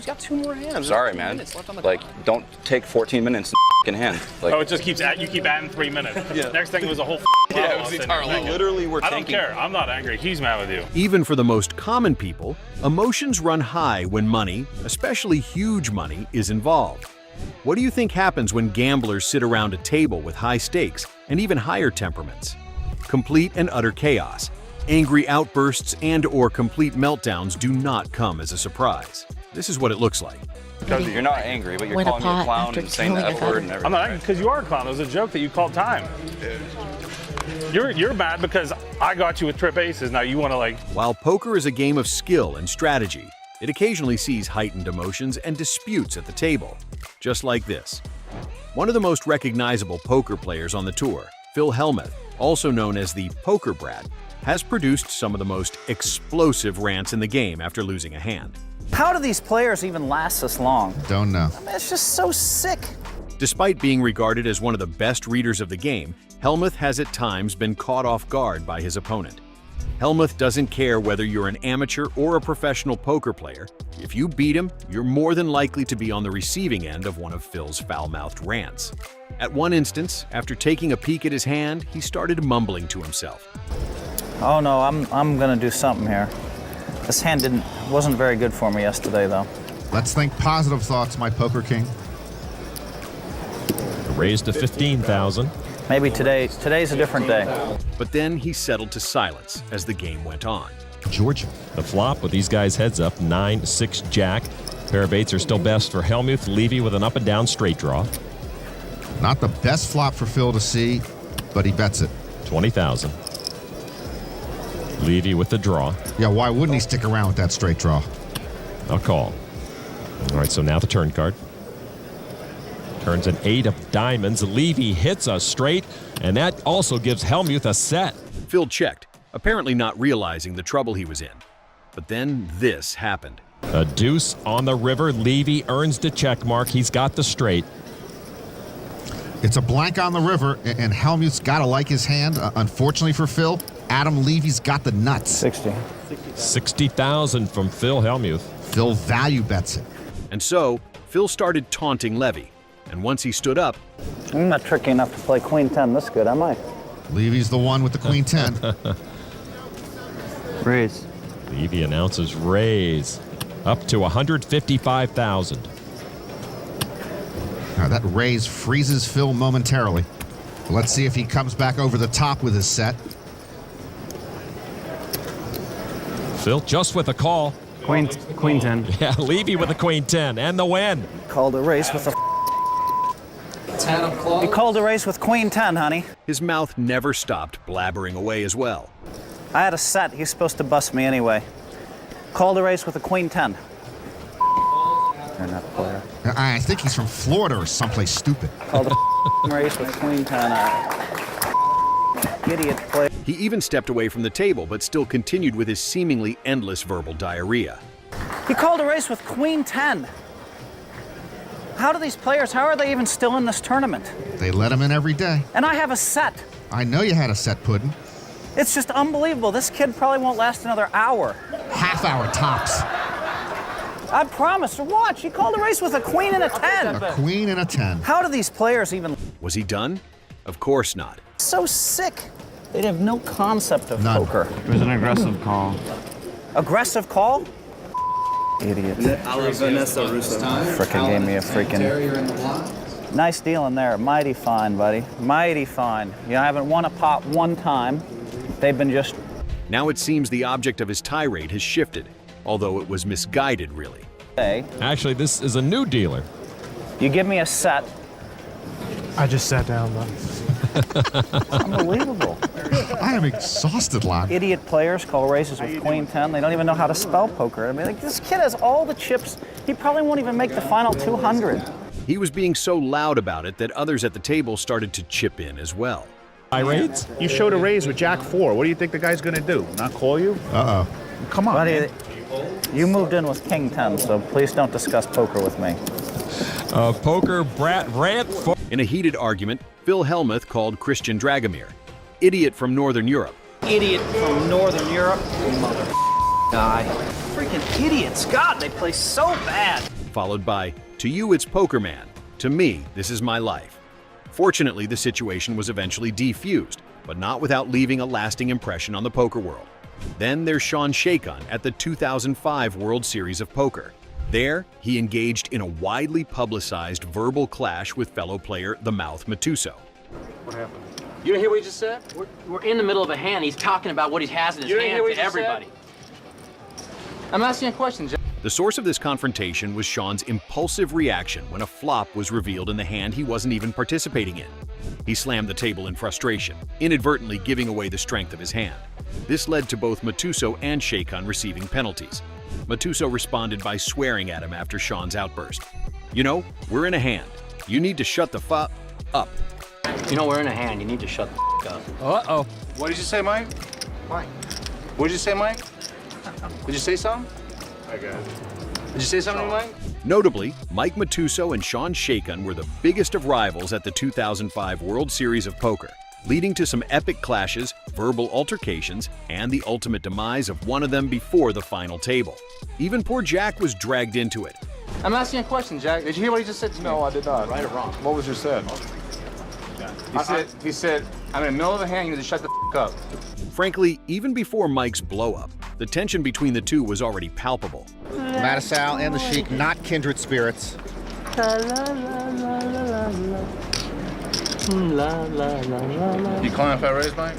He's got 2 more hands. Sorry, There's 2 man. minutes left on the Like, clock. don't take 14 minutes to f***ing hand. Like, Oh, it just keeps you keep adding 3 minutes. Yeah. Next thing was a whole Yeah, it was the entire we level. literally were I don't thinking. care. I'm not angry. He's mad with you. Even for the most common people, emotions run high when money, especially huge money, is involved. What do you think happens when gamblers sit around a table with high stakes and even higher temperaments? Complete and utter chaos. Angry outbursts and/or complete meltdowns do not come as a surprise. This is what it looks like. Because you're not angry, but you're Win a calling me a pot clown after and saying the killing F a word and everything. I'm not angry because you are a clown. It was a joke that you called time. You're mad because I got you with trip aces. Now you want to like. While poker is a game of skill and strategy, it occasionally sees heightened emotions and disputes at the table, just like this. One of the most recognizable poker players on the tour, Phil Hellmuth, also known as the Poker Brat, has produced some of the most explosive rants in the game after losing a hand. How do these players even last this long? Don't know. I mean, it's just so sick. Despite being regarded as one of the best readers of the game, Hellmuth has at times been caught off guard by his opponent. Hellmuth doesn't care whether you're an amateur or a professional poker player. If you beat him, you're more than likely to be on the receiving end of one of Phil's foul-mouthed rants. At one instance, after taking a peek at his hand, he started mumbling to himself. Oh no, I'm gonna do something here. This hand wasn't very good for me yesterday though. Let's think positive thoughts, my poker king. Raised to 15,000. Maybe today's a different day. But then he settled to silence as the game went on. Georgia. The flop with these guys heads up, 9-6 jack. Pair of eights are still best for Hellmuth. Levy with an up and down straight draw. Not the best flop for Phil to see, but he bets it. 20,000. Levy with the draw. Yeah, why wouldn't he stick around with that straight draw? A call. All right, so now the turn card. Turns an 8 of diamonds. Levy hits a straight, and that also gives Hellmuth a set. Phil checked, apparently not realizing the trouble he was in. But then this happened. A deuce on the river. Levy earns the check mark. He's got the straight. It's a blank on the river, and Hellmuth's got to like his hand. Unfortunately for Phil, Adam Levy's got the nuts. 60,000 from Phil Hellmuth. Phil value bets it. And so, Phil started taunting Levy. And once he stood up, I'm not tricky enough to play Queen 10 this good, am I? Levy's the one with the Queen 10. Raise. Levy announces raise. Up to 155,000. Now that raise freezes Phil momentarily. Let's see if he comes back over the top with his set. Phil just with a call. Queen 10. Yeah, Levy with the Queen 10 and the win. Called a race with a 10 of clubs. He called a race with Queen 10, honey. his mouth never stopped blabbering away as well. I had a set. He's supposed to bust me anyway. Called a race with a Queen 10. You're not a player. I think he's from Florida or someplace stupid. Called a race with Queen 10. Idiot player. He even stepped away from the table, but still continued with his seemingly endless verbal diarrhea. He called a race with Queen 10. How do these players, how are they even still in this tournament? They let him in every day. And I have a set. I know you had a set, Puddin'. It's just unbelievable. This kid probably won't last another hour. Half hour tops. I promise. Watch. He called a race with a queen and a 10. A queen and a 10. How do these players even... Was he done? Of course not. So sick. They have no concept of None. poker. It was an aggressive call. Aggressive call? Idiot. Vanessa Russo. Frickin' gave me a freaking... Nice deal in there. Mighty fine, buddy. Mighty fine. You haven't won a pot one time. They've been just... Now it seems the object of his tirade has shifted, although it was misguided, really. Hey, Actually, this is a new dealer. you give me a set. I just sat down, though. Unbelievable. I am exhausted, Lon. Idiot players call races with Queen 10. They don't even know how to spell poker. I mean, like, this kid has all the chips. He probably won't even make the final 200. He was being so loud about it that others at the table started to chip in as well. Tirades? You showed a raise with Jack 4. What do you think the guy's going to do? Not call you? Uh-oh. Come on, Buddy, man. you moved in with King 10, so please don't discuss poker with me. Poker brat rant for... In a heated argument, Phil Hellmuth called Christian Dragomir idiot from Northern Europe. Idiot from Northern Europe. Mother guy. Freaking idiots. God, they play so bad. followed by, "To you it's poker man, to me this is my life." Fortunately, the situation was eventually defused, but not without leaving a lasting impression on the poker world. Then there's Sean Shaycon at the 2005 World Series of Poker. There, he engaged in a widely publicized verbal clash with fellow player the Mouth Matuso. What happened? You didn't hear what he just said? We're in the middle of a hand. He's talking about what he has in his hand to everybody. I'm asking a question, Jeff. The source of this confrontation was Sean's impulsive reaction when a flop was revealed in the hand he wasn't even participating in. He slammed the table in frustration, inadvertently giving away the strength of his hand. This led to both Matuso and Shaycon receiving penalties. Matuso responded by swearing at him after Sean's outburst. "You know, we're in a hand. You need to shut the fuck up." You know, we're in a hand. You need to shut the up. Uh-oh. What did you say, Mike? Mike. What did you say, Mike? Did you say something? I got it. Did you say something, Mike? Notably, Mike Matuso and Sean Shaycon were the biggest of rivals at the 2005 World Series of Poker, leading to some epic clashes, verbal altercations, and the ultimate demise of one of them before the final table. Even poor Jack was dragged into it. I'm asking a question, Jack. Did you hear what he just said to me? No, I did not. Right or wrong? What was just said? He said, I'm in the middle of a hand, you need to shut the up. Frankly, even before Mike's blow-up, the tension between the two was already palpable. Mattisau and the Sheik, not kindred spirits. You calling for a raise, Mike?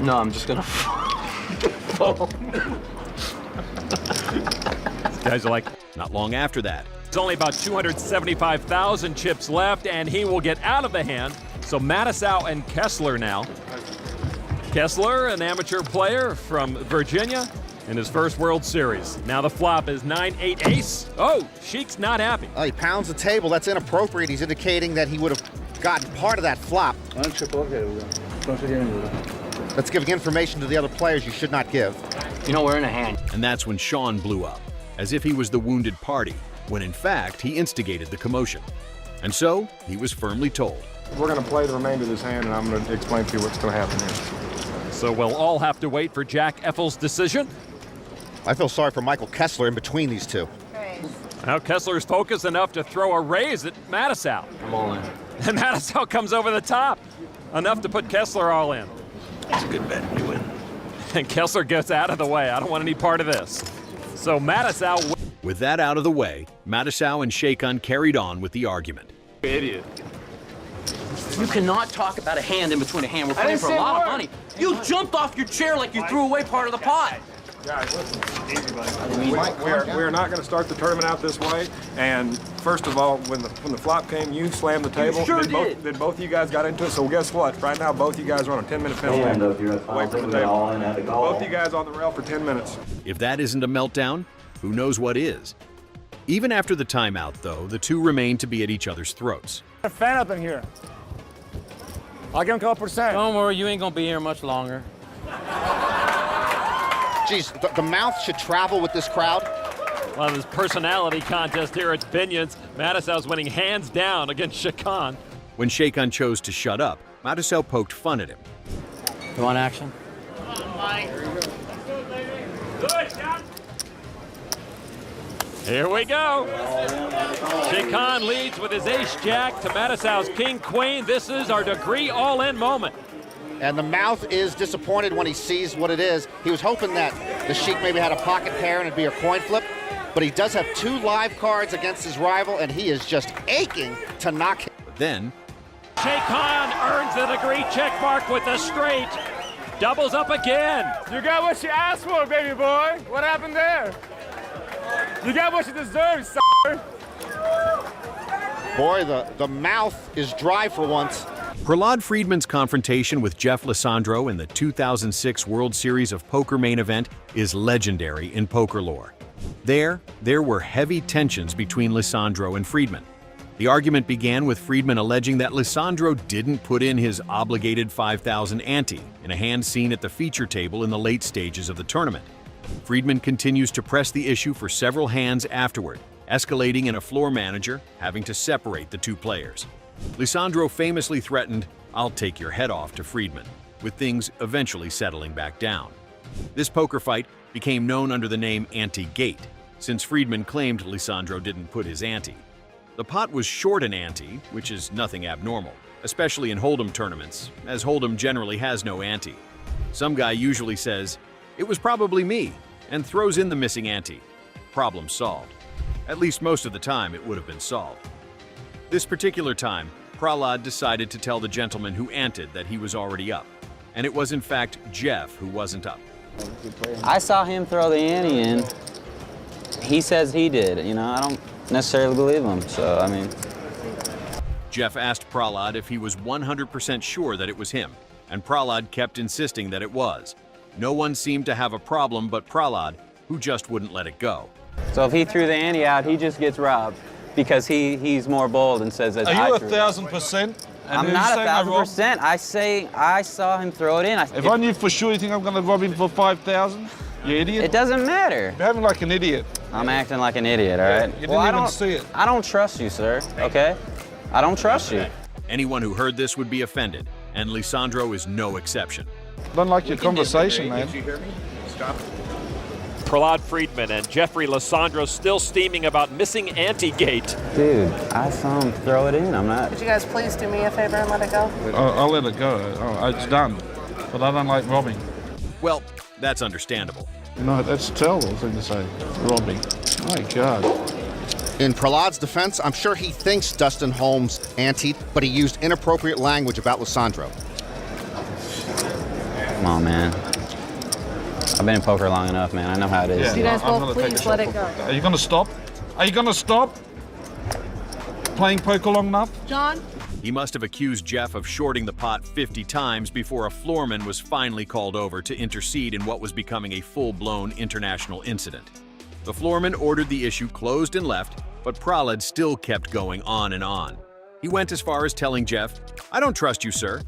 No, I'm just gonna fall. Guys are like, Not long after that, there's only about 275,000 chips left, and he will get out of the hand. So Mattisau and Kessler now. Kessler, an amateur player from Virginia, in his first World Series. Now the flop is 9-8 ace. Oh, Sheik's not happy. Oh, he pounds the table. That's inappropriate. He's indicating that he would have gotten part of that flop. That's giving information to the other players you should not give. You know, we're in a hand. and that's when Sean blew up, as if he was the wounded party, when in fact he instigated the commotion. And so he was firmly told, We're going to play the remainder of this hand, and I'm going to explain to you what's going to happen here. So we'll all have to wait for Jack Effel's decision. I feel sorry for Michael Kessler in between these two. Now Kessler's focused enough to throw a raise at Mattisau. I'm all in. And Mattisau comes over the top, enough to put Kessler all in. That's a good bet. You win. And Kessler gets out of the way. I don't want any part of this. So Mattisau... With that out of the way, Mattisau and Shaycon carried on with the argument. Idiot. You cannot talk about a hand in between a hand. We're playing for a lot of money. You jumped off your chair like you threw away part of the pot. Guys, listen, easy, buddy. We're not going to start the tournament out this way. And first of all, when the flop came, you slammed the table. You sure did. Then both of you guys got into it. So guess what? Right now, both of you guys are on a 10-minute penalty. Wait for the table. Both of you guys on the rail for 10 minutes. If that isn't a meltdown, who knows what is? Even after the timeout, though, the two remain to be at each other's throats. A fan up in here. I'll give him a couple percent. Don't worry, you ain't gonna be here much longer. Geez, the mouth should travel with this crowd. Well, this personality contest here at Binion's. Mattisau's winning hands down against Shaycon. When Shaycon chose to shut up, Mattisau poked fun at him. You want action? Here we go. Shaycon leads with his ace-jack to Mattisau's king-queen. This is our degree all-in moment. And the mouth is disappointed when he sees what it is. He was hoping that the Sheik maybe had a pocket pair and it'd be a coin flip, but he does have two live cards against his rival, and he is just aching to knock him. But then, Shaycon earns the degree check mark with the straight. Doubles up again. You got what you asked for, baby boy. What happened there? You got what you deserve, s***er. Boy, the mouth is dry for once. Prahlad Friedman's confrontation with Jeff Lisandro in the 2006 World Series of Poker main event is legendary in poker lore. There were heavy tensions between Lisandro and Friedman. The argument began with Friedman alleging that Lisandro didn't put in his obligated 5,000 ante in a hand seen at the feature table in the late stages of the tournament. Friedman continues to press the issue for several hands afterward, escalating in a floor manager having to separate the two players. Lisandro famously threatened, "I'll take your head off," to Friedman, with things eventually settling back down. This poker fight became known under the name Ante-Gate, since Friedman claimed Lisandro didn't put his ante. The pot was short an ante, which is nothing abnormal, especially in Hold'em tournaments, as Hold'em generally has no ante. Some guy usually says, "It was probably me," and throws in the missing ante. Problem solved. At least most of the time it would have been solved. This particular time, Prahlad decided to tell the gentleman who anted that he was already up, and it was in fact Jeff who wasn't up. I saw him throw the ante in. He says he did. You know, I don't necessarily believe him, so I mean. Jeff asked Prahlad if he was 100% sure that it was him, and Prahlad kept insisting that it was. No one seemed to have a problem but Prahlad, who just wouldn't let it go. So if he threw the ante out, he just gets robbed because he's more bold and says that. Are you 1,000%? I'm not 1,000%. I saw him throw it in. If I knew for sure, you think I'm going to rob him for 5,000? You idiot. It doesn't matter. You're having like an idiot. I'm acting like an idiot, all right? You didn't even see it. I don't trust you, sir, okay? I don't trust you. Anyone who heard this would be offended, and Lisandro is no exception. I don't like your conversation, man. Did you hear me? Stop. Prahlad Friedman and Jeffrey Lisandro still steaming about missing ante-gate. Dude, I saw him throw it in. I'm not. Would you guys please do me a favor and let it go? I'll let it go. It's done. But I don't like robbing. Well, that's understandable. No, that's a terrible thing to say. Robbing. My God. In Prahlad's defense, I'm sure he thinks Dustin Holmes anteed, but he used inappropriate language about Lisandro. Come on, man. I've been in poker long enough, man. I know how it is. Yeah, you guys both please let it go. Are you going to stop? Are you going to stop playing poker long enough? John? He must have accused Jeff of shorting the pot 50 times before a floorman was finally called over to intercede in what was becoming a full-blown international incident. The floorman ordered the issue closed and left, but Prahlad still kept going on and on. He went as far as telling Jeff, "I don't trust you, sir."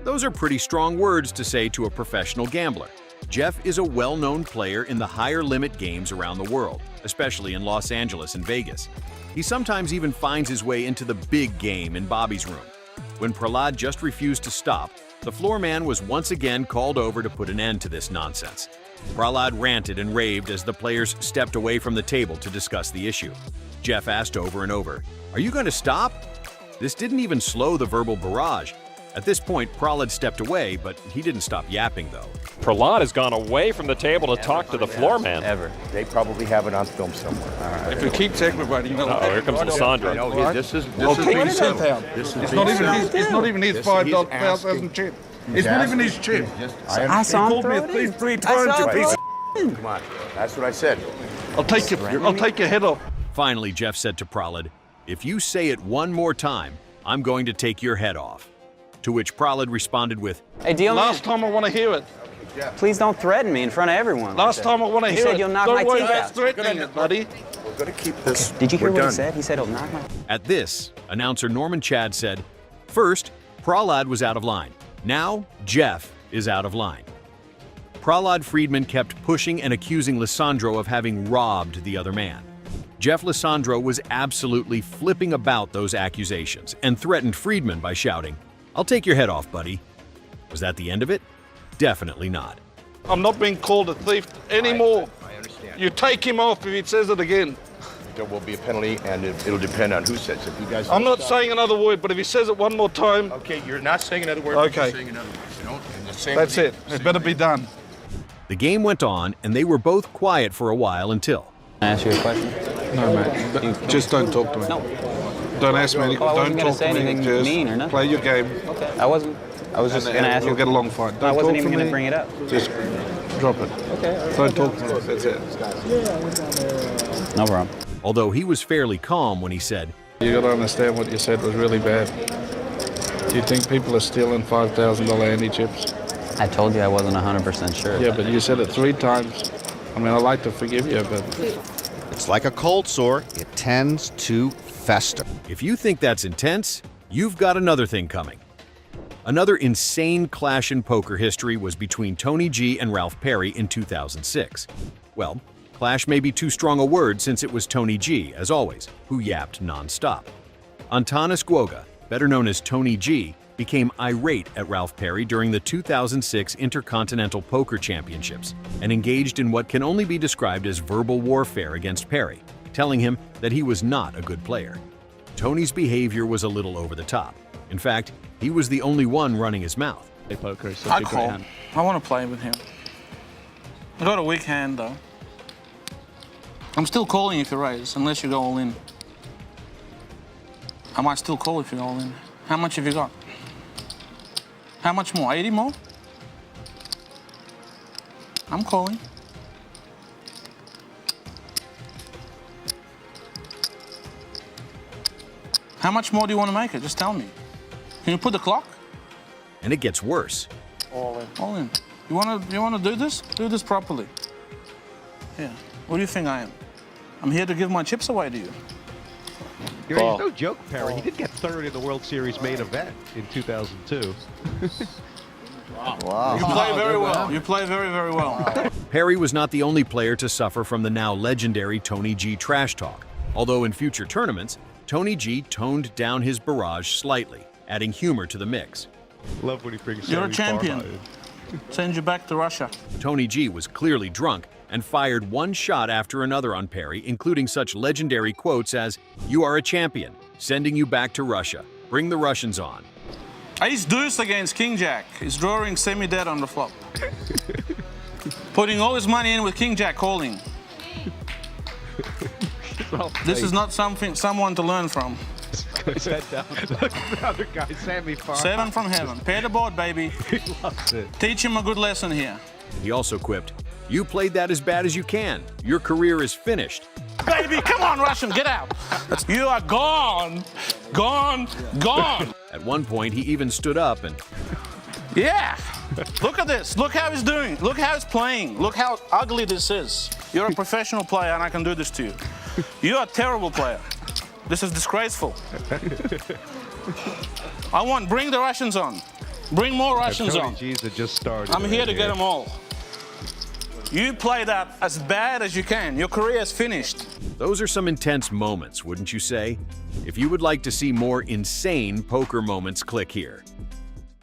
Those are pretty strong words to say to a professional gambler. Jeff is a well-known player in the higher limit games around the world, especially in Los Angeles and Vegas. He sometimes even finds his way into the big game in Bobby's room. When Prahlad just refused to stop, the floorman was once again called over to put an end to this nonsense. Prahlad ranted and raved as the players stepped away from the table to discuss the issue. Jeff asked over and over, "Are you going to stop?" This didn't even slow the verbal barrage. At this point, Prahlad stepped away, but he didn't stop yapping, though. Prahlad has gone away from the table to talk to the floorman. Ever. They probably have it on film somewhere. All right. If we keep everybody, you know. Oh, here comes Lisandro. No, this is It's not even his 5,000 chip. It's not even his chip. I saw him throw it in. 3 times, you piece of. Come on. That's what I said. I'll take your head off. Finally, Jeff said to Prahlad, "If you say it one more time, I'm going to take your head off." To which Prahlad responded with, "Hey, deal man. Last time I want to hear it. Please don't threaten me in front of everyone. Last time I want to hear it. He said you'll knock my Don't worry teeth about out. threatening it, buddy. We're going to keep this. Did you hear We're what done. he said? He said he'll knock my... At this, announcer Norman Chad said, "First, Prahlad was out of line. Now, Jeff is out of line." Prahlad Friedman kept pushing and accusing Lisandro of having robbed the other man. Jeff Lisandro was absolutely flipping about those accusations and threatened Friedman by shouting, "I'll take your head off, buddy." Was that the end of it? Definitely not. I'm not being called a thief anymore. I understand. You take him off if he says it again. There will be a penalty, and it'll depend on who says it. If you guys I'm not stop. saying another word, but if he says it one more time... Okay, you're not saying another word, Okay. but you're saying another word. You know? And the same That's with it. you. It better be done. The game went on, and they were both quiet for a while until... Can I ask you a question? No, mate. Just don't talk to me. No. Don't ask me anything. Oh, I wasn't Don't gonna talk say to me. anything Just mean or nothing. play your game. Okay. I wasn't. I was just going to ask We'll you. get along fine. I Don't wasn't talk even to going me. to bring it up. Just drop it. Okay. Don't talk to me. That's it. No problem. Although he was fairly calm when he said, You got to understand what you said was really bad. Do you think people are stealing $5,000 ante chips? I told you I wasn't 100% sure. Yeah, but you said it 3 times. I mean, I'd like to forgive you, but... It's like a cold sore. It tends to fester. "If you think that's intense, you've got another thing coming." Another insane clash in poker history was between Tony G and Ralph Perry in 2006. Well, clash may be too strong a word since it was Tony G, as always, who yapped non-stop. Antanas Guoga, better known as Tony G, became irate at Ralph Perry during the 2006 Intercontinental Poker Championships and engaged in what can only be described as verbal warfare against Perry, telling him that he was not a good player. Tony's behavior was a little over the top. In fact, he was the only one running his mouth. Poker is such I a great call. hand. I want to play with him. I got a weak hand though. I'm still calling if you raise, unless you go all in. I might still call if you go all in. How much have you got? How much more? 80 more? I'm calling. How much more do you want to make it? Just tell me. Can you put the clock? And it gets worse. All in. All in. You wanna do this? Do this properly. Yeah. What do you think I am? I'm here to give my chips away to you. He's no joke, Perry. He did get third in the World Series main event in 2002. Wow. You play very well. You play very, very well. Perry was not the only player to suffer from the now legendary Tony G trash talk, although in future tournaments, Tony G toned down his barrage slightly, adding humor to the mix. Love when he brings You're a Sammy champion. Farha in. Send you back to Russia. Tony G was clearly drunk and fired one shot after another on Perry, including such legendary quotes as, "You are a champion, sending you back to Russia. Bring the Russians on." Ace deuce against King Jack. He's drawing semi-dead on the flop. Putting all his money in with King Jack calling. This is not someone to learn from. His head down. Look at the other guy, Sammy Farha. 7 from heaven. Pair the board, baby. He loves it. Teach him a good lesson here. He also quipped, "You played that as bad as you can. Your career is finished." Baby, come on, Russian, get out. You are gone. Gone. Gone. At one point, he even stood up and... Yeah. Look at this. Look how he's doing. Look how he's playing. Look how ugly this is. You're a professional player and I can do this to you. You're a terrible player. This is disgraceful. Bring the Russians on. Bring more Russians on. G's had just started. I'm here to get them all. You play that as bad as you can. Your career is finished. Those are some intense moments, wouldn't you say? If you would like to see more insane poker moments, click here.